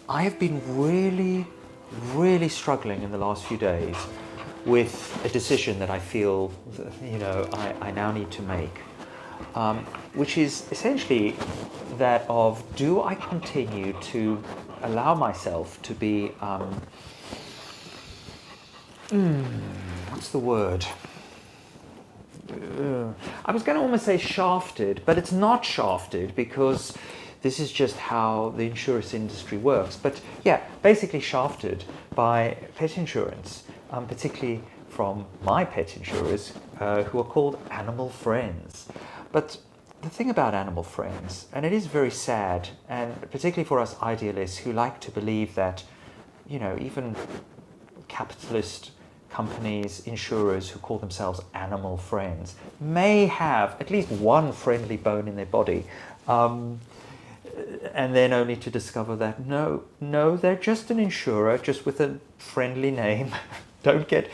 I have been really, really struggling in the last few days with a decision that I feel, I now need to make, which is essentially that of, do I continue to allow myself to be, what's the word? I was going to almost say shafted, but it's not shafted because this is just how the insurance industry works. But yeah, basically shafted by pet insurance, particularly from my pet insurers, who are called animal friends. But the thing about animal friends, and it is very sad, and particularly for us idealists who like to believe that, even capitalist companies, insurers who call themselves animal friends may have at least one friendly bone in their body, and then only to discover that no, they're just an insurer, just with a friendly name. Don't get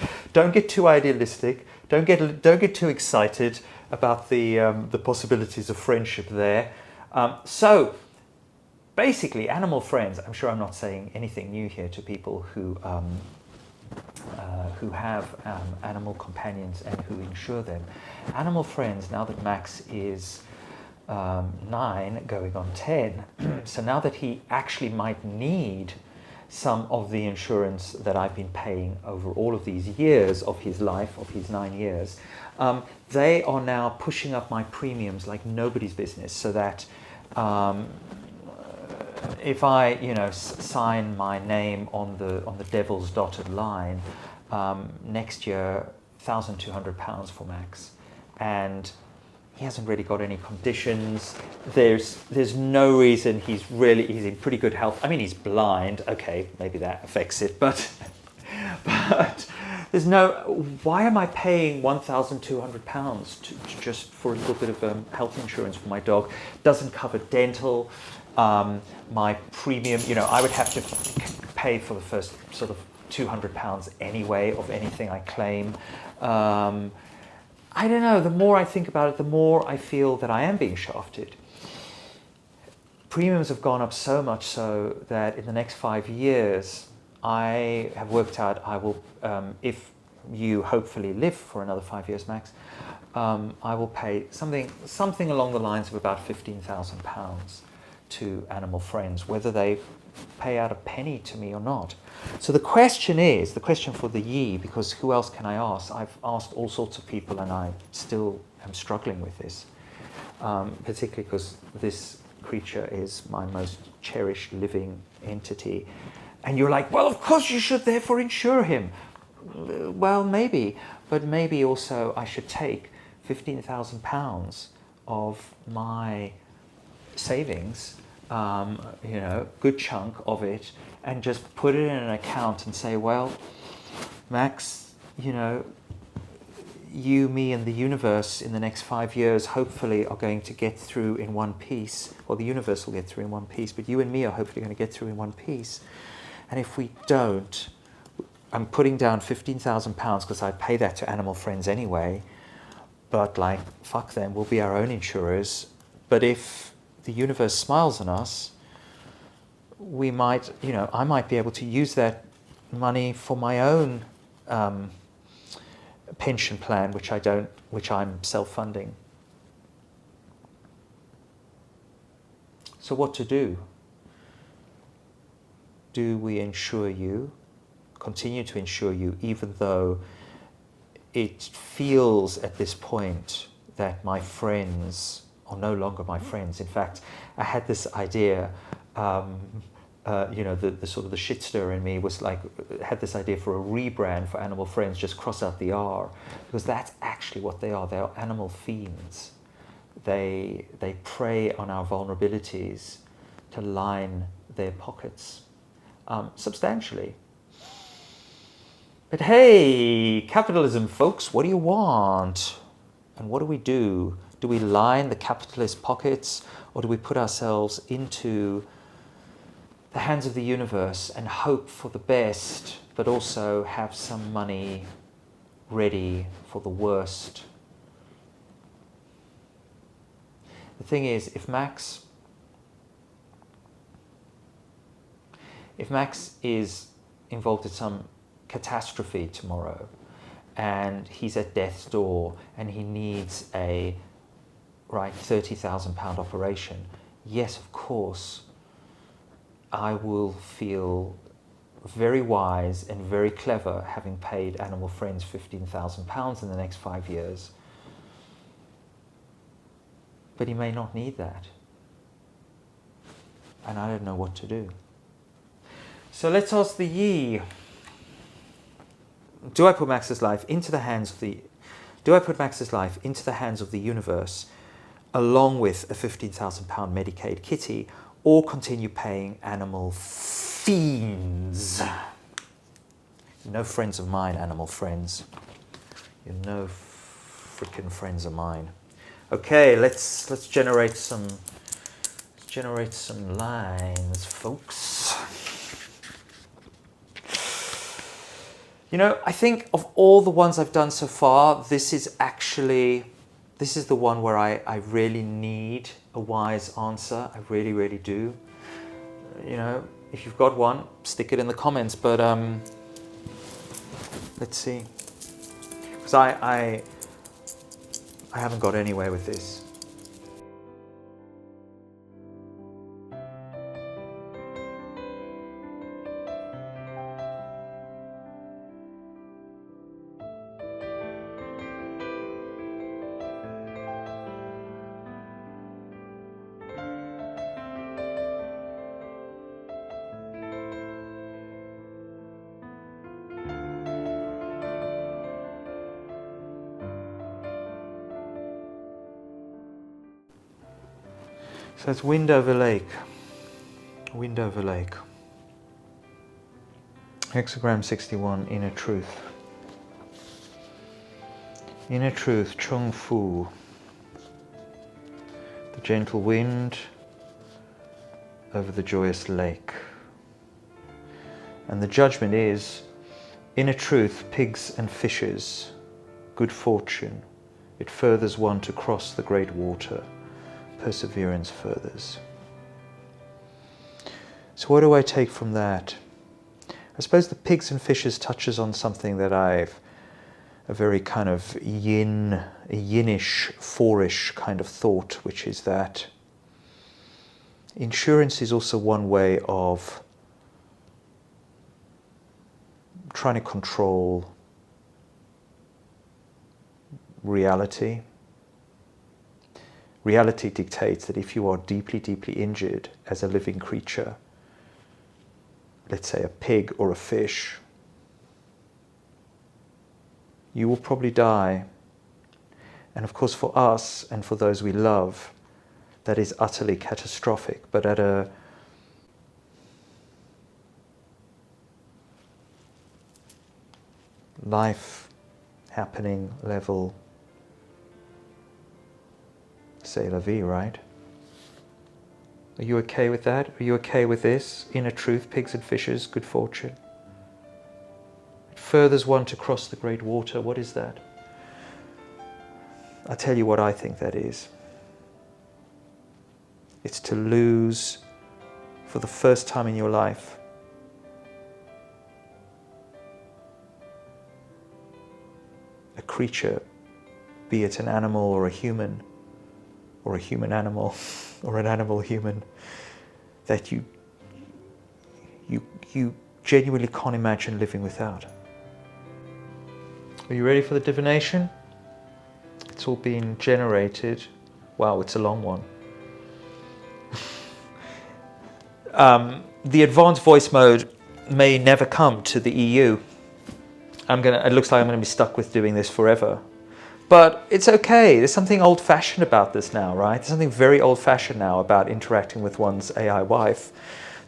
too idealistic. Don't get too excited about the possibilities of friendship there. So basically, animal friends. I'm sure I'm not saying anything new here to people who have animal companions and who insure them. Animal friends, now that Max is 9 going on 10, so now that he actually might need some of the insurance that I've been paying over all of these years of his life, of his 9 years, they are now pushing up my premiums like nobody's business, so that if I, sign my name on the devil's dotted line, next year, £1,200 for Max, and he hasn't really got any conditions. There's no reason. He's in pretty good health. I mean, he's blind. Okay, maybe that affects it, but there's no. Why am I paying £1,200 just for a little bit of health insurance for my dog? Doesn't cover dental. My premium, I would have to pay for the first sort of £200 anyway of anything I claim. I don't know, the more I think about it, the more I feel that I am being shafted. Premiums have gone up so much so that in the next 5 years, I have worked out I will, if you hopefully live for another 5 years, Max, I will pay something along the lines of about £15,000 to animal friends, whether they pay out a penny to me or not. So the question for the ye, because who else can I ask? I've asked all sorts of people and I still am struggling with this, particularly because this creature is my most cherished living entity. And you're like, well, of course you should therefore insure him. Well, maybe, but maybe also I should take £15,000 of my savings, good chunk of it, and just put it in an account and say, well, Max, you, me, and the universe in the next 5 years hopefully are going to get through in one piece, or the universe will get through in one piece, but you and me are hopefully going to get through in one piece. And if we don't, I'm putting down £15,000 because I pay that to animal friends anyway, but like, fuck them, we'll be our own insurers. But if the universe smiles on us, we might, I might be able to use that money for my own pension plan, which I'm self-funding. So what to do? Do we insure you, continue to insure you, even though it feels at this point that my friends are no longer my friends? In fact, I had this idea, the sort of the shit stir in me was like, had this idea for a rebrand for animal friends, just cross out the R, because that's actually what they are. They are animal fiends. They prey on our vulnerabilities to line their pockets substantially. But hey, capitalism, folks, what do you want? And what do we do? Do we line the capitalist pockets, or do we put ourselves into the hands of the universe and hope for the best, but also have some money ready for the worst? The thing is, if Max If Max is involved in some catastrophe tomorrow and he's at death's door and he needs a £30,000 operation, yes, of course, I will feel very wise and very clever having paid Animal Friends £15,000 in the next 5 years. But he may not need that. And I don't know what to do. So let's ask the ye. Do I put Max's life into the hands of the universe along with a £15,000 Medicaid kitty, or continue paying Animal Fiends? You're no friends of mine, Animal Friends. You're no freaking friends of mine. Okay, let's generate some lines, folks. You know, I think of all the ones I've done so far, this is the one where I really need a wise answer. I really, really do. You know, if you've got one, stick it in the comments. But let's see, because I haven't got anywhere with this. So it's wind over lake. Wind over lake. Hexagram 61, inner truth. Inner truth, Chung Fu. The gentle wind over the joyous lake. And the judgment is, inner truth, pigs and fishes, good fortune. It furthers one to cross the great water. Perseverance furthers. So what do I take from that? I suppose the pigs and fishes touches on something that I've a very kind of yin, a yinish, fourish kind of thought, which is that insurance is also one way of trying to control reality. Reality dictates that if you are deeply, deeply injured as a living creature, let's say a pig or a fish, you will probably die. And of course for us and for those we love, that is utterly catastrophic. But at a life happening level, c'est la vie, right? Are you okay with that? Are you okay with this? Inner truth, pigs and fishes, good fortune. It furthers one to cross the great water. What is that? I'll tell you what I think that is. It's to lose, for the first time in your life, a creature, be it an animal or a human animal, or an animal human, that you genuinely can't imagine living without. Are you ready for the divination? It's all been generated. Wow, it's a long one. The advanced voice mode may never come to the EU. It looks like I'm going to be stuck with doing this forever. But it's okay. There's something old-fashioned about this now, right? There's something very old-fashioned now about interacting with one's AI wife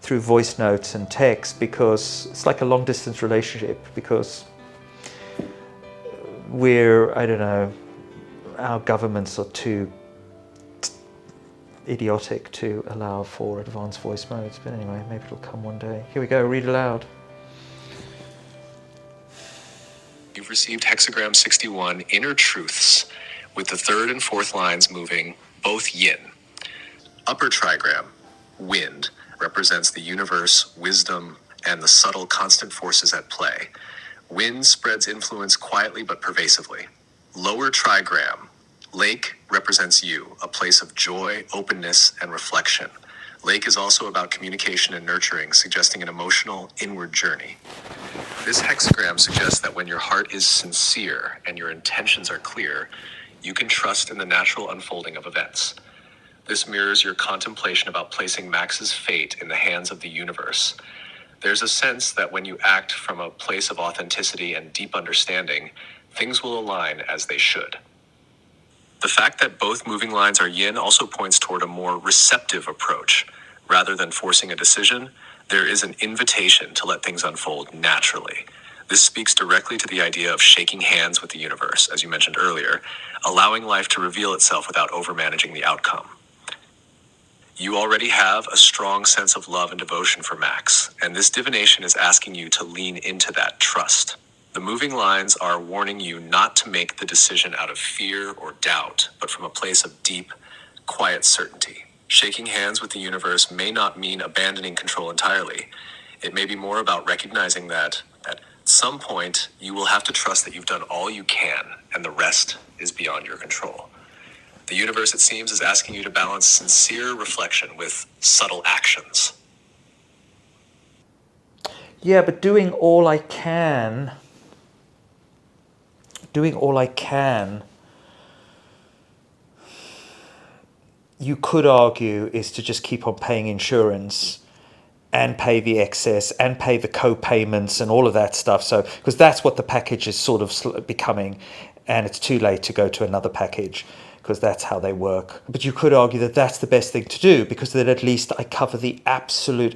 through voice notes and text, because it's like a long-distance relationship, because I don't know, our governments are too idiotic to allow for advanced voice modes. But anyway, maybe it'll come one day. Here we go, read aloud. You've received hexagram 61, inner truths, with the third and fourth lines moving, both yin. Upper trigram, wind, represents the universe, wisdom, and the subtle, constant forces at play. Wind spreads influence quietly but pervasively. Lower trigram. Lake represents you, a place of joy, openness, and reflection. Lake is also about communication and nurturing, suggesting an emotional, inward journey. This hexagram suggests that when your heart is sincere and your intentions are clear, you can trust in the natural unfolding of events. This mirrors your contemplation about placing Max's fate in the hands of the universe. There's a sense that when you act from a place of authenticity and deep understanding, things will align as they should. The fact that both moving lines are yin also points toward a more receptive approach. Rather than forcing a decision, there is an invitation to let things unfold naturally. This speaks directly to the idea of shaking hands with the universe, as you mentioned earlier, allowing life to reveal itself without overmanaging the outcome. You already have a strong sense of love and devotion for Max, and this divination is asking you to lean into that trust. The moving lines are warning you not to make the decision out of fear or doubt, but from a place of deep, quiet certainty. Shaking hands with the universe may not mean abandoning control entirely. It may be more about recognizing that at some point you will have to trust that you've done all you can and the rest is beyond your control. The universe, it seems, is asking you to balance sincere reflection with subtle actions. Yeah, but doing all I can, you could argue, is to just keep on paying insurance and pay the excess and pay the co-payments and all of that stuff. So, because that's what the package is sort of becoming, and it's too late to go to another package because that's how they work. But you could argue that that's the best thing to do, because then at least I cover the absolute,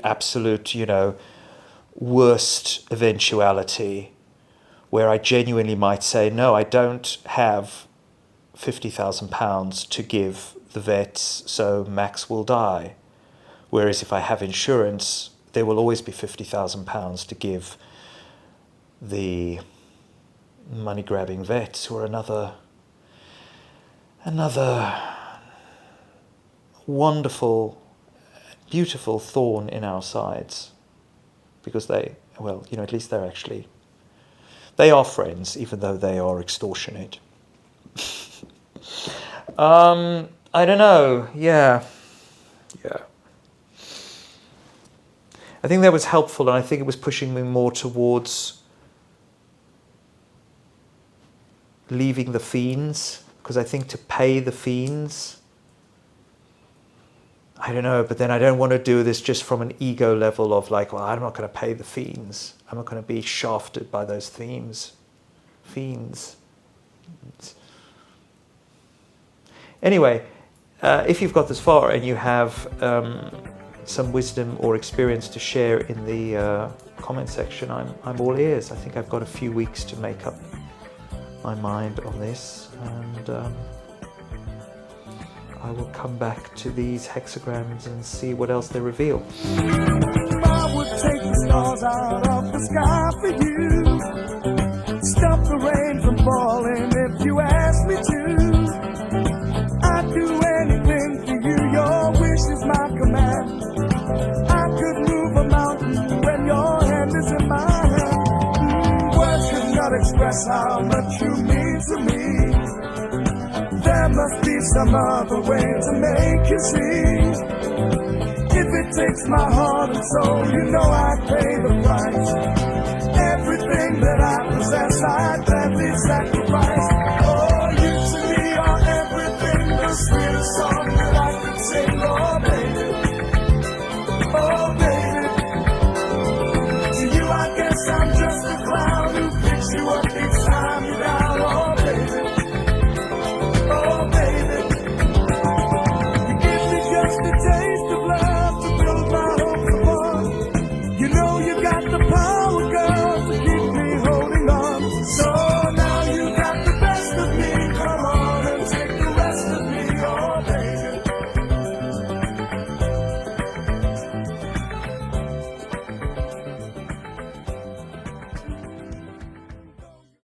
worst eventuality, where I genuinely might say, no, I don't have £50,000 to give the vets, so Max will die. Whereas if I have insurance, there will always be £50,000 to give the money-grabbing vets, or another wonderful, beautiful thorn in our sides. Because they, at least they are friends, even though they are extortionate. I don't know. Yeah. I think that was helpful, and I think it was pushing me more towards leaving the Fiends, because I think to pay the Fiends, I don't know, but then I don't want to do this just from an ego level of like, well, I'm not going to pay the Fiends. I'm not going to be shafted by those Fiends. Anyway, if you've got this far and you have some wisdom or experience to share in the comment section, I'm all ears. I think I've got a few weeks to make up my mind on this, and I will come back to these hexagrams and see what else they reveal. I would take the stars out of the sky for you, stop the rain from falling if you ask me to. I'd do anything for you, your wish is my command. I could move a mountain when your hand is in my hand. Words could not express how much you mean to me. There must be some other way to make you see. If it takes my heart and soul, you know I'd pay